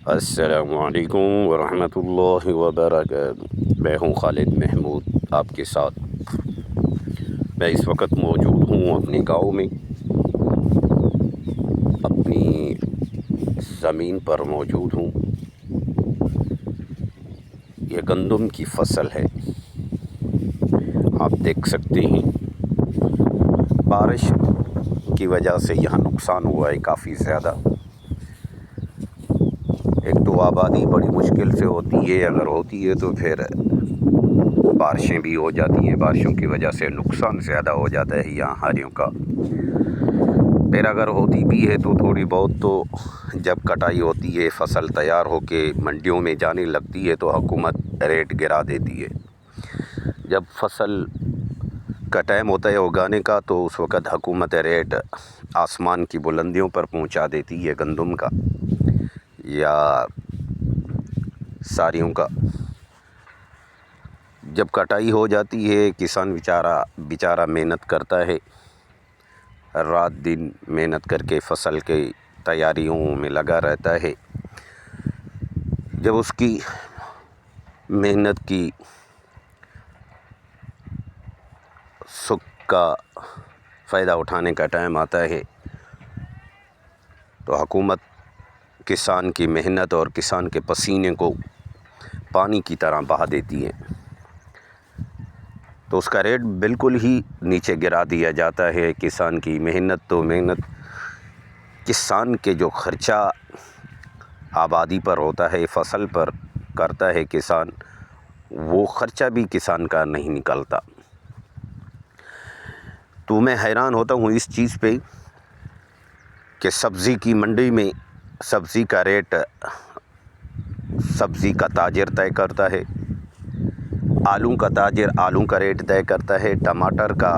السلام علیکم ورحمۃ اللہ وبرکاتہ۔ میں ہوں خالد محمود آپ کے ساتھ۔ میں اس وقت موجود ہوں اپنے گاؤں میں، اپنی زمین پر موجود ہوں۔ یہ گندم کی فصل ہے، آپ دیکھ سکتے ہیں۔ بارش کی وجہ سے یہاں نقصان ہوا ہے کافی زیادہ۔ ایک تو آبادی بڑی مشکل سے ہوتی ہے، اگر ہوتی ہے تو پھر بارشیں بھی ہو جاتی ہیں، بارشوں کی وجہ سے نقصان زیادہ ہو جاتا ہے یہاں ہاریوں کا۔ پھر اگر ہوتی بھی ہے تو تھوڑی بہت تو جب کٹائی ہوتی ہے، فصل تیار ہو کے منڈیوں میں جانے لگتی ہے تو حکومت ریٹ گرا دیتی ہے۔ جب فصل کا ٹائم ہوتا ہے اگانے کا تو اس وقت حکومت ریٹ آسمان کی بلندیوں پر پہنچا دیتی ہے گندم کا یا ساریوں کا۔ جب کٹائی ہو جاتی ہے، کسان بیچارہ محنت کرتا ہے، رات دن محنت کر کے فصل کے تیاریوں میں لگا رہتا ہے۔ جب اس کی محنت کی سکھ کا فائدہ اٹھانے کا ٹائم آتا ہے تو حکومت کسان کی محنت اور کسان کے پسینے کو پانی کی طرح بہا دیتی ہے، تو اس کا ریٹ بالکل ہی نیچے گرا دیا جاتا ہے۔ کسان کی محنت کسان کے جو خرچہ آبادی پر ہوتا ہے، فصل پر کرتا ہے کسان، وہ خرچہ بھی کسان کا نہیں نکلتا۔ تو میں حیران ہوتا ہوں اس چیز پہ کہ سبزی کی منڈی میں سبزی کا ریٹ سبزی کا تاجر طے کرتا ہے، آلو کا تاجر آلو کا ریٹ طے کرتا ہے، ٹماٹر کا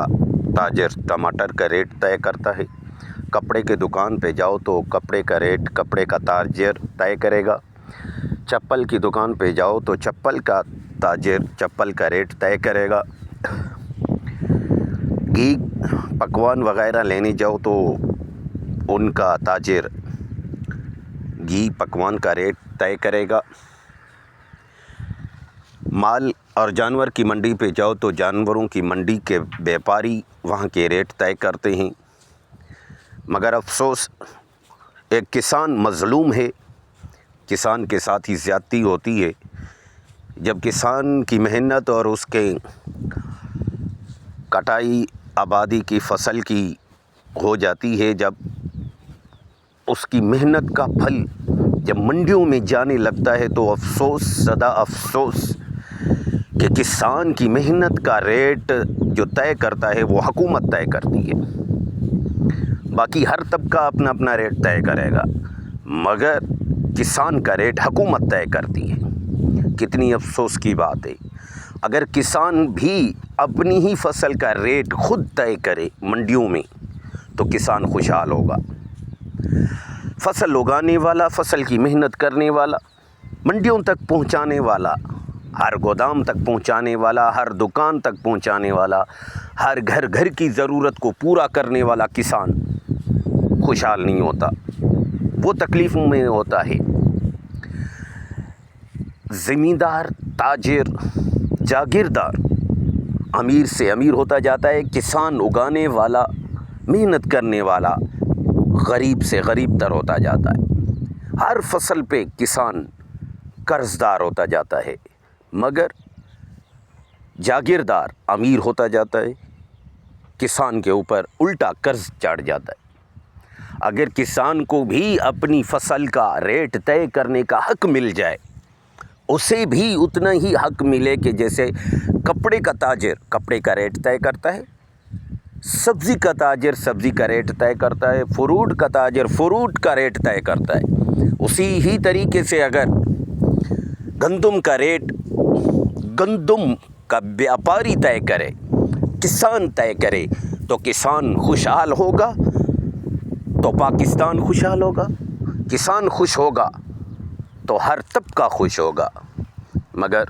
تاجر ٹماٹر کا ریٹ طے کرتا ہے، کپڑے کے دکان پہ جاؤ تو کپڑے کا ریٹ کپڑے کا تاجر طے کرے گا، چپل کی دکان پہ جاؤ تو چپل کا تاجر چپل کا ریٹ طے کرے گا، گھی پکوان وغیرہ لینے جاؤ تو ان کا تاجر گھی پکوان کا ریٹ طے کرے گا، مال اور جانور کی منڈی پہ جاؤ تو جانوروں کی منڈی کے بیپاری وہاں کے ریٹ طے کرتے ہیں۔ مگر افسوس ایک کسان مظلوم ہے، کسان کے ساتھ ہی زیادتی ہوتی ہے۔ جب کسان کی محنت اور اس کے کٹائی آبادی کی فصل کی ہو جاتی ہے، جب اس کی محنت کا پھل جب منڈیوں میں جانے لگتا ہے تو افسوس زدہ افسوس کہ کسان کی محنت کا ریٹ جو طے کرتا ہے وہ حکومت طے کرتی ہے۔ باقی ہر طبقہ اپنا اپنا ریٹ طے کرے گا، مگر کسان کا ریٹ حکومت طے کرتی ہے۔ کتنی افسوس کی بات ہے۔ اگر کسان بھی اپنی ہی فصل کا ریٹ خود طے کرے منڈیوں میں تو کسان خوشحال ہوگا۔ فصل اگانے والا، فصل کی محنت کرنے والا، منڈیوں تک پہنچانے والا، ہر گودام تک پہنچانے والا، ہر دکان تک پہنچانے والا، ہر گھر کی ضرورت کو پورا کرنے والا کسان خوشحال نہیں ہوتا، وہ تکلیفوں میں ہوتا ہے۔ زمیندار، تاجر، جاگیردار امیر سے امیر ہوتا جاتا ہے، کسان اگانے والا، محنت کرنے والا غریب سے غریب تر ہوتا جاتا ہے۔ ہر فصل پہ کسان قرض دار ہوتا جاتا ہے، مگر جاگیردار امیر ہوتا جاتا ہے، کسان کے اوپر الٹا قرض چڑھ جاتا ہے۔ اگر کسان کو بھی اپنی فصل کا ریٹ طے کرنے کا حق مل جائے، اسے بھی اتنا ہی حق ملے کہ جیسے کپڑے کا تاجر کپڑے کا ریٹ طے کرتا ہے، سبزی کا تاجر سبزی کا ریٹ طے کرتا ہے، فروٹ کا تاجر فروٹ کا ریٹ طے کرتا ہے، اسی ہی طریقے سے اگر گندم کا ریٹ گندم کا بیپاری طے کرے، کسان طے کرے تو کسان خوشحال ہوگا تو پاکستان خوشحال ہوگا، کسان خوش ہوگا تو ہر طبقہ خوش ہوگا، مگر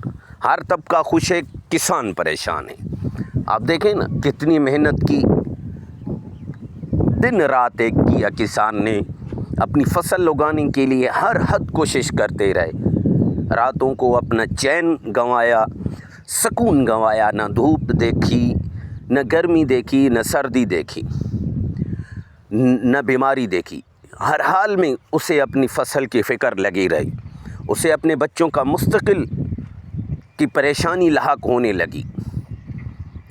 ہر طبقہ خوش ہے، کسان پریشان ہے۔ آپ دیکھیں نا کتنی محنت کی، دن رات ایک کیا کسان نے، اپنی فصل اگانے کے لیے ہر حد کوشش کرتے رہے، راتوں کو اپنا چین گنوایا، سکون گنوایا، نہ دھوپ دیکھی، نہ گرمی دیکھی، نہ سردی دیکھی، نہ بیماری دیکھی، ہر حال میں اسے اپنی فصل کی فکر لگی رہی، اسے اپنے بچوں کا مستقل کی پریشانی لاحق ہونے لگی۔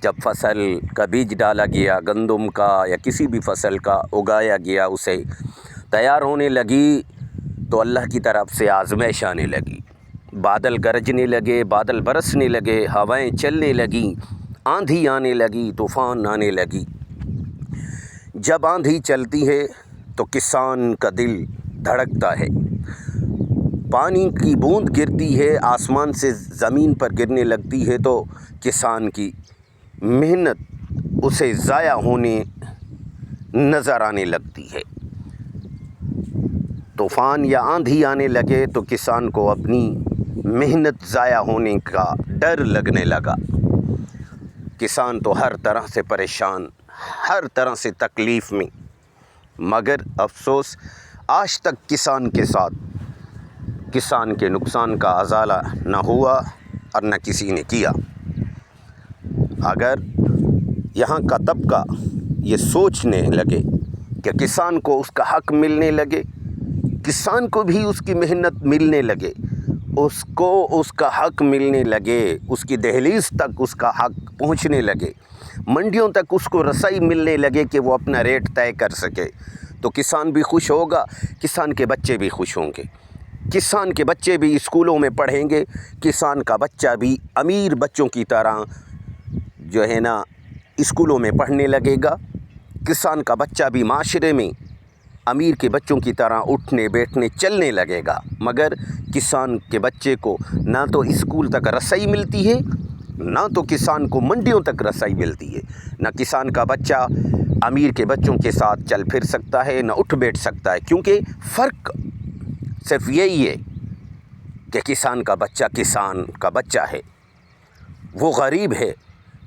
جب فصل کا بیج ڈالا گیا، گندم کا یا کسی بھی فصل کا اگایا گیا، اسے تیار ہونے لگی تو اللہ کی طرف سے آزمائش آنے لگی، بادل گرجنے لگے، بادل برسنے لگے، ہوائیں چلنے لگیں، آندھی آنے لگی، طوفان آنے لگی۔ جب آندھی چلتی ہے تو کسان کا دل دھڑکتا ہے، پانی کی بوند گرتی ہے، آسمان سے زمین پر گرنے لگتی ہے تو کسان کی محنت اسے ضائع ہونے نظر آنے لگتی ہے۔ طوفان یا آندھی آنے لگے تو کسان کو اپنی محنت ضائع ہونے کا ڈر لگنے لگا۔ کسان تو ہر طرح سے پریشان، ہر طرح سے تکلیف میں، مگر افسوس آج تک کسان کے ساتھ کسان کے نقصان کا ازالہ نہ ہوا اور نہ کسی نے کیا۔ اگر یہاں کا طبقہ یہ سوچنے لگے کہ کسان کو اس کا حق ملنے لگے، کسان کو بھی اس کی محنت ملنے لگے، اس کو اس کا حق ملنے لگے، اس کی دہلیز تک اس کا حق پہنچنے لگے، منڈیوں تک اس کو رسائی ملنے لگے کہ وہ اپنا ریٹ طے کر سکے، تو کسان بھی خوش ہوگا، کسان کے بچے بھی خوش ہوں گے، کسان کے بچے بھی اسکولوں میں پڑھیں گے، کسان کا بچہ بھی امیر بچوں کی طرح جو ہے نا اسکولوں میں پڑھنے لگے گا، کسان کا بچہ بھی معاشرے میں امیر کے بچوں کی طرح اٹھنے بیٹھنے چلنے لگے گا۔ مگر کسان کے بچے کو نہ تو اسکول تک رسائی ملتی ہے، نہ تو کسان کو منڈیوں تک رسائی ملتی ہے، نہ کسان کا بچہ امیر کے بچوں کے ساتھ چل پھر سکتا ہے، نہ اٹھ بیٹھ سکتا ہے، کیونکہ فرق صرف یہی ہے کہ کسان کا بچہ ہے، وہ غریب ہے،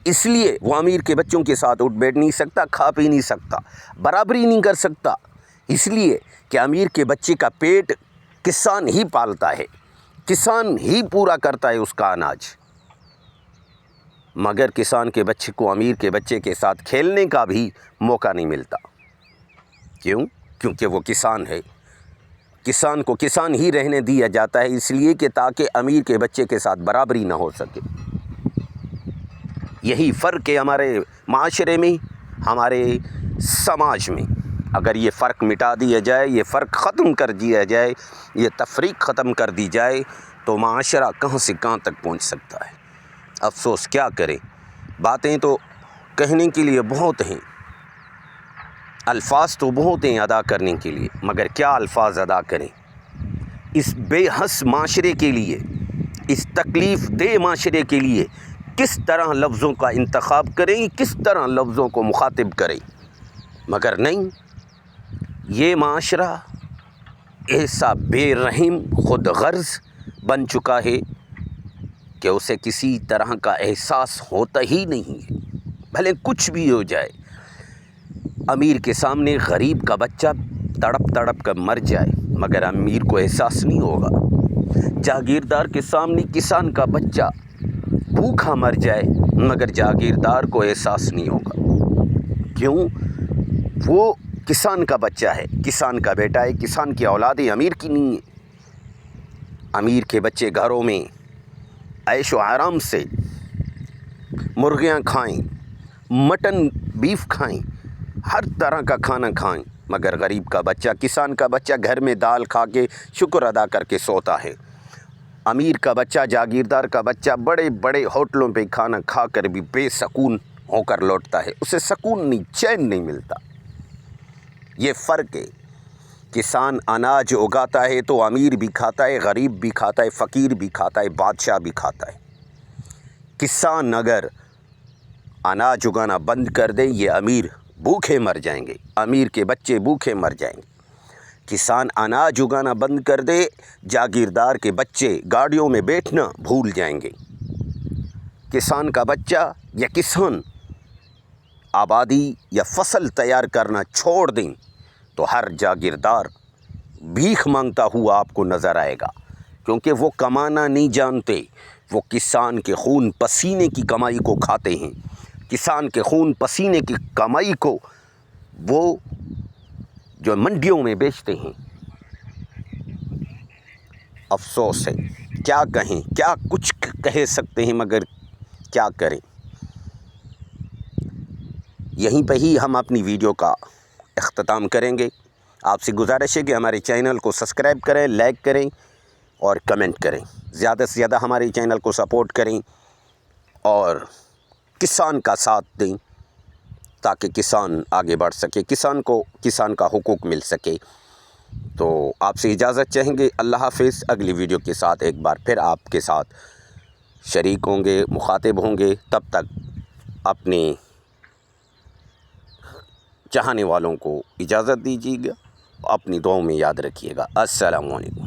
اس لیے وہ امیر کے بچوں کے ساتھ اٹھ بیٹھ نہیں سکتا، کھا پی نہیں سکتا، برابری نہیں کر سکتا، اس لیے کہ امیر کے بچے کا پیٹ کسان ہی پالتا ہے، کسان ہی پورا کرتا ہے اس کا اناج۔ مگر کسان کے بچے کو امیر کے بچے کے ساتھ کھیلنے کا بھی موقع نہیں ملتا۔ کیوں؟ کیونکہ وہ کسان ہے، کسان کو کسان ہی رہنے دیا جاتا ہے، اس لیے کہ تاکہ امیر کے بچے کے ساتھ برابری نہ ہو سکے۔ یہی فرق ہے ہمارے معاشرے میں، ہمارے سماج میں۔ اگر یہ فرق مٹا دیا جائے، یہ فرق ختم کر دیا جائے، یہ تفریق ختم کر دی جائے تو معاشرہ کہاں سے کہاں تک پہنچ سکتا ہے۔ افسوس کیا کریں، باتیں تو کہنے کے لیے بہت ہیں، الفاظ تو بہت ہیں ادا کرنے کے لیے، مگر کیا الفاظ ادا کریں اس بے حس معاشرے کے لیے، اس تکلیف دہ معاشرے کے لیے؟ کس طرح لفظوں کا انتخاب کریں، کس طرح لفظوں کو مخاطب کریں؟ مگر نہیں، یہ معاشرہ ایسا بے رحم خود غرض بن چکا ہے کہ اسے کسی طرح کا احساس ہوتا ہی نہیں ہے، بھلے کچھ بھی ہو جائے۔ امیر کے سامنے غریب کا بچہ تڑپ تڑپ کر مر جائے مگر امیر کو احساس نہیں ہوگا، جاگیردار کے سامنے کسان کا بچہ بھوکا مر جائے مگر جاگیردار کو احساس نہیں ہوگا۔ کیوں؟ وہ کسان کا بچہ ہے، کسان کا بیٹا ہے، کسان کی اولاد ہے، امیر کی نہیں ہے۔ امیر کے بچے گھروں میں عیش و آرام سے مرغیاں کھائیں، مٹن بیف کھائیں، ہر طرح کا کھانا کھائیں، مگر غریب کا بچہ، کسان کا بچہ گھر میں دال کھا کے شکر ادا کر کے سوتا ہے۔ امیر کا بچہ، جاگیردار کا بچہ بڑے بڑے ہوٹلوں پہ کھانا کھا کر بھی بے سکون ہو کر لوٹتا ہے، اسے سکون نہیں، چین نہیں ملتا۔ یہ فرق ہے۔ کسان اناج اگاتا ہے تو امیر بھی کھاتا ہے، غریب بھی کھاتا ہے، فقیر بھی کھاتا ہے، بادشاہ بھی کھاتا ہے۔ کسان اگر اناج اگانا بند کر دے، یہ امیر بھوکے مر جائیں گے، امیر کے بچے بھوکے مر جائیں گے۔ کسان اناج اگانا بند کر دے، جاگیردار کے بچے گاڑیوں میں بیٹھنا بھول جائیں گے۔ کسان کا بچہ یا کسان آبادی یا فصل تیار کرنا چھوڑ دیں تو ہر جاگیردار بھیک مانگتا ہوا آپ کو نظر آئے گا، کیونکہ وہ کمانا نہیں جانتے، وہ کسان کے خون پسینے کی کمائی کو کھاتے ہیں، کسان کے خون پسینے کی کمائی کو وہ جو منڈیوں میں بیچتے ہیں۔ افسوس ہے، کیا کہیں، کیا کچھ کہہ سکتے ہیں مگر کیا کریں۔ یہیں پہ ہی ہم اپنی ویڈیو کا اختتام کریں گے۔ آپ سے گزارش ہے کہ ہمارے چینل کو سبسکرائب کریں، لائک کریں اور کمنٹ کریں، زیادہ سے زیادہ ہمارے چینل کو سپورٹ کریں اور کسان کا ساتھ دیں تاکہ کسان آگے بڑھ سکے، کسان کا حقوق مل سکے۔ تو آپ سے اجازت چاہیں گے، اللہ حافظ۔ اگلی ویڈیو کے ساتھ ایک بار پھر آپ کے ساتھ شریک ہوں گے، مخاطب ہوں گے۔ تب تک اپنے چاہنے والوں کو اجازت دیجیے گا، اپنی دعاؤں میں یاد رکھیے گا۔ السلام علیکم۔